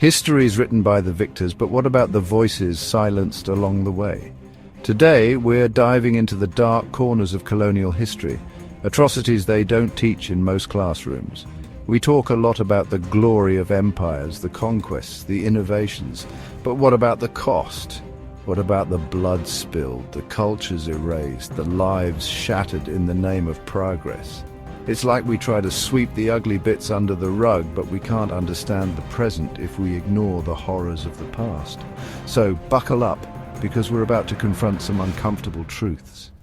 History is written by the victors, but what about the voices silenced along the way? Today, we're diving into the dark corners of colonial history, atrocities they don't teach in most classrooms. We talk a lot about the glory of empires, the conquests, the innovations, but what about the cost? What about the blood spilled, the cultures erased, the lives shattered in the name of progress? It's like we try to sweep the ugly bits under the rug, but we can't understand the present if we ignore the horrors of the past. So buckle up, because we're about to confront some uncomfortable truths.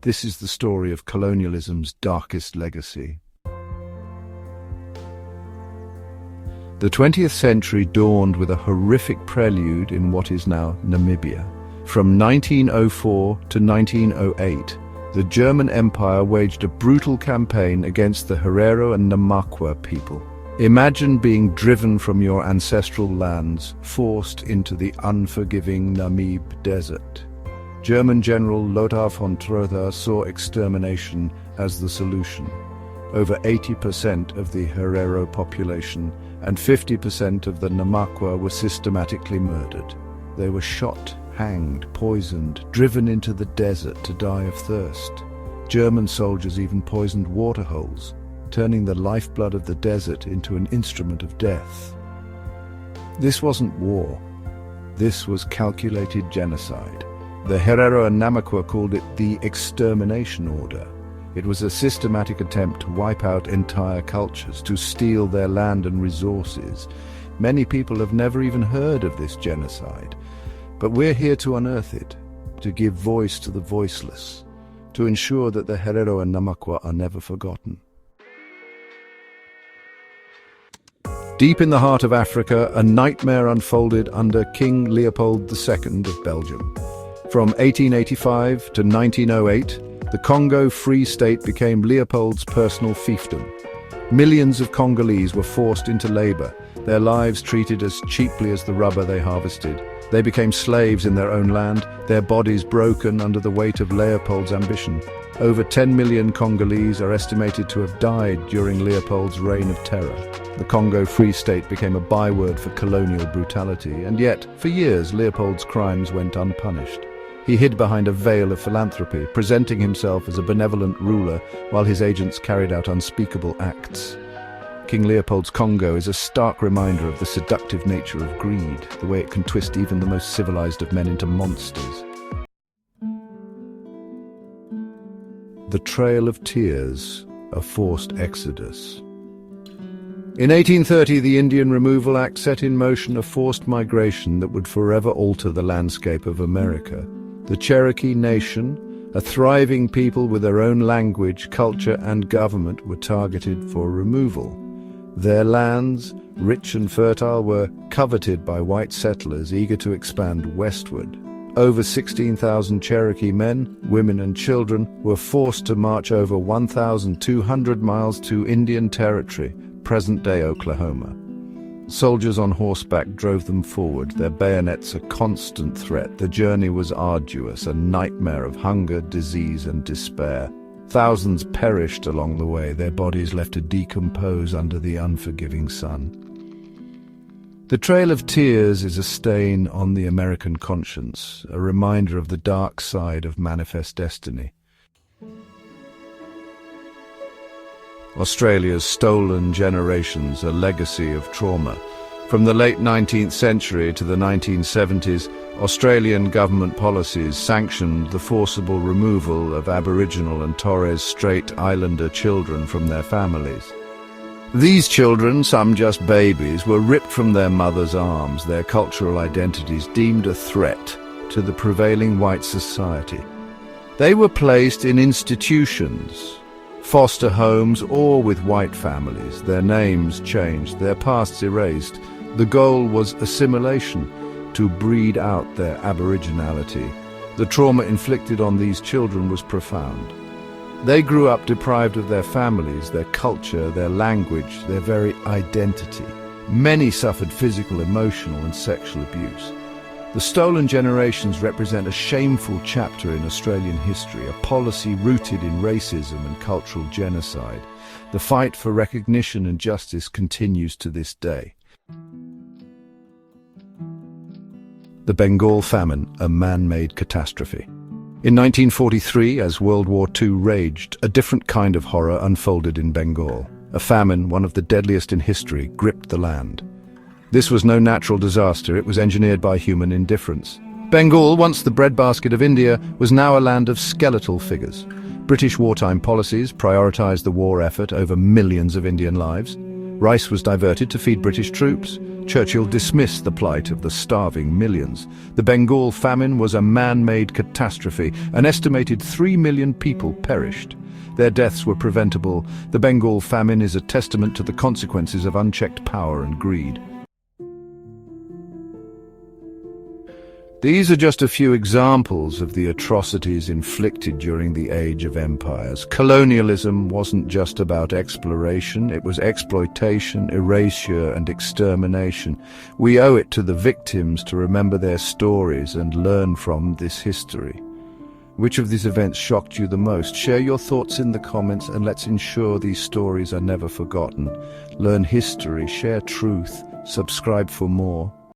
This is the story of colonialism's darkest legacy. The 20th century dawned with a horrific prelude in what is now Namibia. From 1904 to 1908, the German Empire waged a brutal campaign against the Herero and Namaqua people. Imagine being driven from your ancestral lands, forced into the unforgiving Namib desert. German General Lothar von Trotha saw extermination as the solution. Over 80% of the Herero population and 50% of the Namaqua were systematically murdered. They were shot, hanged, poisoned, driven into the desert to die of thirst. German soldiers even poisoned waterholes, turning the lifeblood of the desert into an instrument of death. This wasn't war. This was calculated genocide. The Herero and Namaqua called it the extermination order. It was a systematic attempt to wipe out entire cultures, to steal their land and resources. Many people have never even heard of this genocide. But we're here to unearth it, to give voice to the voiceless, to ensure that the Herero and Namaqua are never forgotten. Deep in the heart of Africa, a nightmare unfolded under King Leopold II of Belgium. From 1885 to 1908, the Congo Free State became Leopold's personal fiefdom. Millions of Congolese were forced into labor, their lives treated as cheaply as the rubber they harvested. They became slaves in their own land, their bodies broken under the weight of Leopold's ambition. Over 10 million Congolese are estimated to have died during Leopold's reign of terror. The Congo Free State became a byword for colonial brutality, and yet, for years, Leopold's crimes went unpunished. He hid behind a veil of philanthropy, presenting himself as a benevolent ruler while his agents carried out unspeakable acts. King Leopold's Congo is a stark reminder of the seductive nature of greed, the way it can twist even the most civilized of men into monsters. The Trail of Tears, a forced exodus. In 1830, the Indian Removal Act set in motion a forced migration that would forever alter the landscape of America. The Cherokee Nation, a thriving people with their own language, culture, and government, were targeted for removal. Their lands, rich and fertile, were coveted by white settlers eager to expand westward. Over 16,000 Cherokee men, women, and children were forced to march over 1,200 miles to Indian Territory, present-day Oklahoma. Soldiers on horseback drove them forward, their bayonets a constant threat. The journey was arduous, a nightmare of hunger, disease, and despair. Thousands perished along the way, their bodies left to decompose under the unforgiving sun. The Trail of Tears is a stain on the American conscience, a reminder of the dark side of manifest destiny. Australia's stolen generations, a legacy of trauma. From the late 19th century to the 1970s, Australian government policies sanctioned the forcible removal of Aboriginal and Torres Strait Islander children from their families. These children, some just babies, were ripped from their mothers' arms, their cultural identities deemed a threat to the prevailing white society. They were placed in institutions, foster homes, or with white families. Their names changed, their pasts erased. The goal was assimilation, to breed out their aboriginality. The trauma inflicted on these children was profound. They grew up deprived of their families, their culture, their language, their very identity. Many suffered physical, emotional, and sexual abuse. The stolen generations represent a shameful chapter in Australian history, a policy rooted in racism and cultural genocide. The fight for recognition and justice continues to this day. The Bengal famine, a man-made catastrophe. In 1943, as World War II raged, a different kind of horror unfolded in Bengal. A famine, one of the deadliest in history, gripped the land. This was no natural disaster, it was engineered by human indifference. Bengal, once the breadbasket of India, was now a land of skeletal figures. British wartime policies prioritized the war effort over millions of Indian lives. Rice was diverted to feed British troops. Churchill dismissed the plight of the starving millions. The Bengal famine was a man-made catastrophe. An estimated 3 million people perished. Their deaths were preventable. The Bengal famine is a testament to the consequences of unchecked power and greed. These are just a few examples of the atrocities inflicted during the Age of Empires. Colonialism wasn't just about exploration, it was exploitation, erasure, and extermination. We owe it to the victims to remember their stories and learn from this history. Which of these events shocked you the most? Share your thoughts in the comments and let's ensure these stories are never forgotten. Learn history, share truth, subscribe for more.